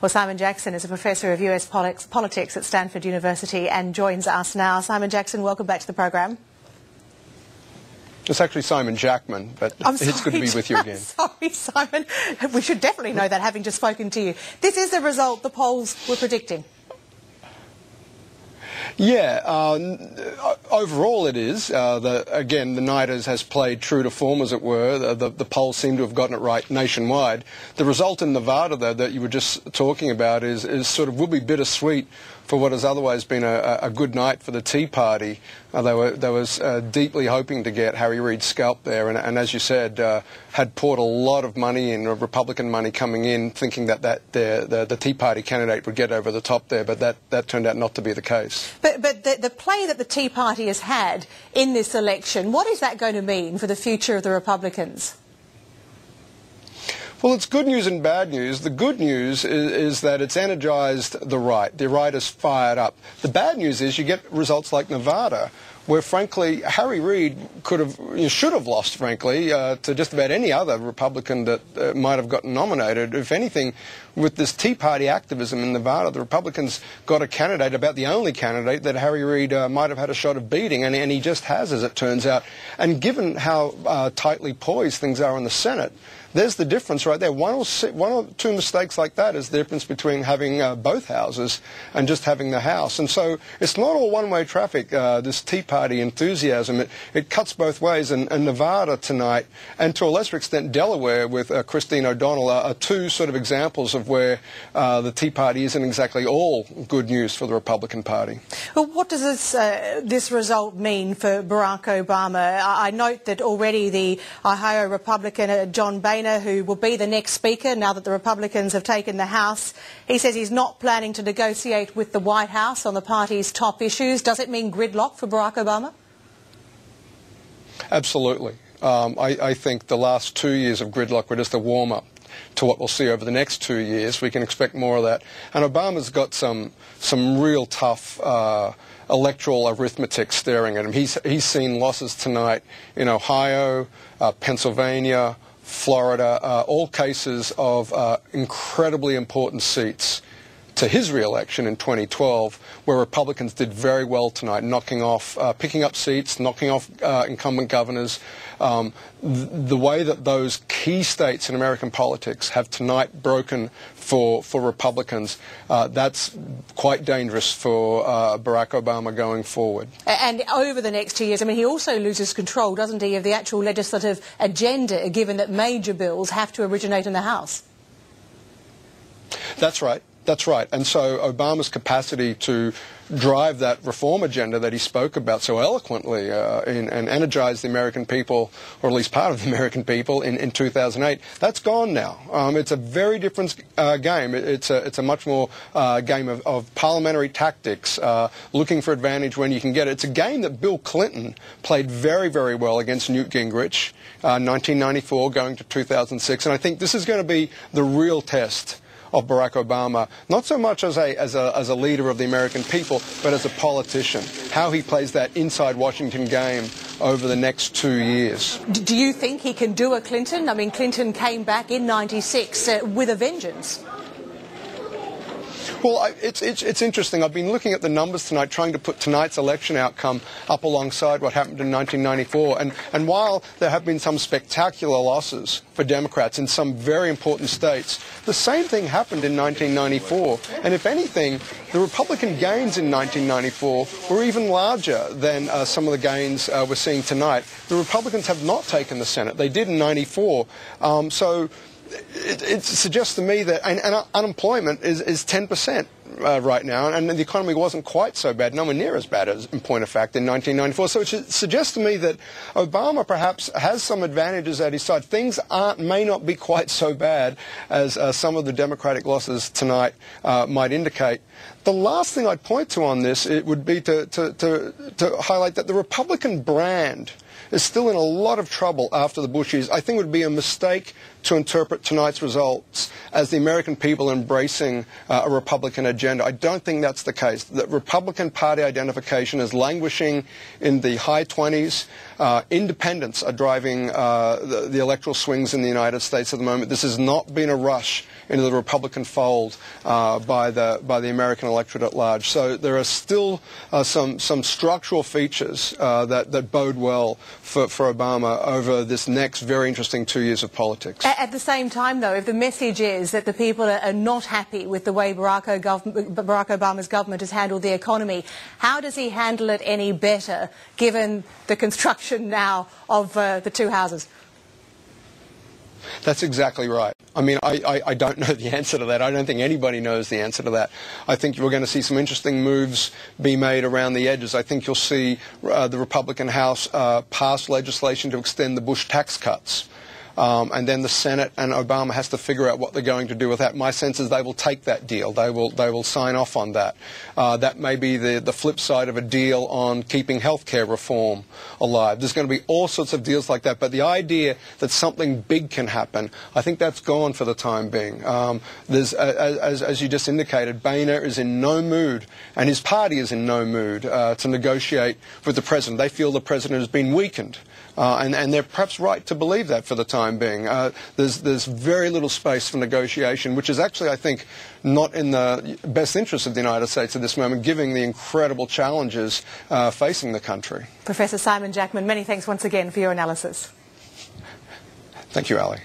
Well, Simon Jackman is a professor of US politics at Stanford University and joins us now. Simon Jackman, welcome back to the program. It's actually Simon Jackman, but it's good to be with you again. Sorry, Simon. We should definitely know that, having just spoken to you. This is the result the polls were predicting. Yeah, overall it is. Again, the night has played true to form, as it were. The polls seem to have gotten it right nationwide. The result in Nevada, though, that you were just talking about is sort of will be bittersweet for what has otherwise been a good night for the Tea Party. They was deeply hoping to get Harry Reid's scalp there, and as you said, had poured a lot of money in, Republican money coming in, thinking that the Tea Party candidate would get over the top there, but that turned out not to be the case. But the play that the Tea Party has had in this election, what is that going to mean for the future of the Republicans? Well, it's good news and bad news. The good news is that it's energised the right. The right is fired up. The bad news is you get results like Nevada, where, frankly, Harry Reid should have lost, frankly, to just about any other Republican that might have gotten nominated. If anything, with this Tea Party activism in Nevada, the Republicans got a candidate, about the only candidate that Harry Reid might have had a shot of beating, and he just has, as it turns out. And given how tightly poised things are in the Senate, there's the difference right there. One or two mistakes like that is the difference between having both houses and just having the House. And so it's not all one-way traffic, this Tea Party enthusiasm. It cuts both ways. And Nevada tonight, and to a lesser extent Delaware with Christine O'Donnell, are two sort of examples of where the Tea Party isn't exactly all good news for the Republican Party. Well, what does this result mean for Barack Obama? I note that already the Ohio Republican John Boehner, who will be the next Speaker now that the Republicans have taken the House, he says he's not planning to negotiate with the White House on the party's top issues. Does it mean gridlock for Barack Obama? Absolutely. I think the last 2 years of gridlock were just a warm-up to what we'll see over the next 2 years. We can expect more of that. And Obama's got some real tough electoral arithmetic staring at him. He's seen losses tonight in Ohio, Pennsylvania, Florida, all cases of incredibly important seats to his re-election in 2012, where Republicans did very well tonight, picking up seats, knocking off incumbent governors. The way that those key states in American politics have tonight broken for Republicans, that's quite dangerous for Barack Obama going forward. And over the next 2 years, I mean, he also loses control, doesn't he, of the actual legislative agenda, given that major bills have to originate in the House? That's right. That's right. And so Obama's capacity to drive that reform agenda that he spoke about so eloquently and energize the American people, or at least part of the American people, in 2008, that's gone now. It's a very different game. It's a much more game of parliamentary tactics, looking for advantage when you can get it. It's a game that Bill Clinton played very, very well against Newt Gingrich, 1994 going to 2006. And I think this is going to be the real test of Barack Obama, not so much as a leader of the American people, but as a politician, how he plays that inside Washington game over the next 2 years. Do you think he can do a Clinton? I mean, Clinton came back in '96 with a vengeance. Well, it's interesting. I've been looking at the numbers tonight, trying to put tonight's election outcome up alongside what happened in 1994. And while there have been some spectacular losses for Democrats in some very important states, the same thing happened in 1994. And if anything, the Republican gains in 1994 were even larger than some of the gains we're seeing tonight. The Republicans have not taken the Senate. They did in '94. So it suggests to me that and unemployment is 10% right now, and the economy wasn't quite so bad, nowhere near as bad as, in point of fact, in 1994. So it suggests to me that Obama perhaps has some advantages at his side. Things may not be quite so bad as some of the Democratic losses tonight might indicate. The last thing I'd point to on this, it would be to highlight that the Republican brand is still in a lot of trouble after the Bush years. I think it would be a mistake to interpret tonight's results as the American people embracing a Republican agenda. I don't think that's the case. The Republican Party identification is languishing in the high 20s. Independents are driving the electoral swings in the United States at the moment. This has not been a rush into the Republican fold by the American electorate at large. So there are still some structural features that bode well for Obama over this next very interesting 2 years of politics. At the same time, though, if the message is that the people are not happy with the way Barack Obama's government has handled the economy, how does he handle it any better, given the construction now of the two houses? That's exactly right. I mean, I don't know the answer to that. I don't think anybody knows the answer to that. I think we're going to see some interesting moves be made around the edges. I think you'll see the Republican House pass legislation to extend the Bush tax cuts. And then the Senate and Obama has to figure out what they're going to do with that. My sense is they will take that deal. They will sign off on that. That may be the flip side of a deal on keeping health care reform alive. There's going to be all sorts of deals like that. But the idea that something big can happen, I think that's gone for the time being. As you just indicated, Boehner is in no mood, and his party is in no mood to negotiate with the president. They feel the president has been weakened. And they're perhaps right to believe that for the time being. There's very little space for negotiation, which is actually, I think, not in the best interest of the United States at this moment, given the incredible challenges facing the country. Professor Simon Jackman, many thanks once again for your analysis. Thank you, Ali.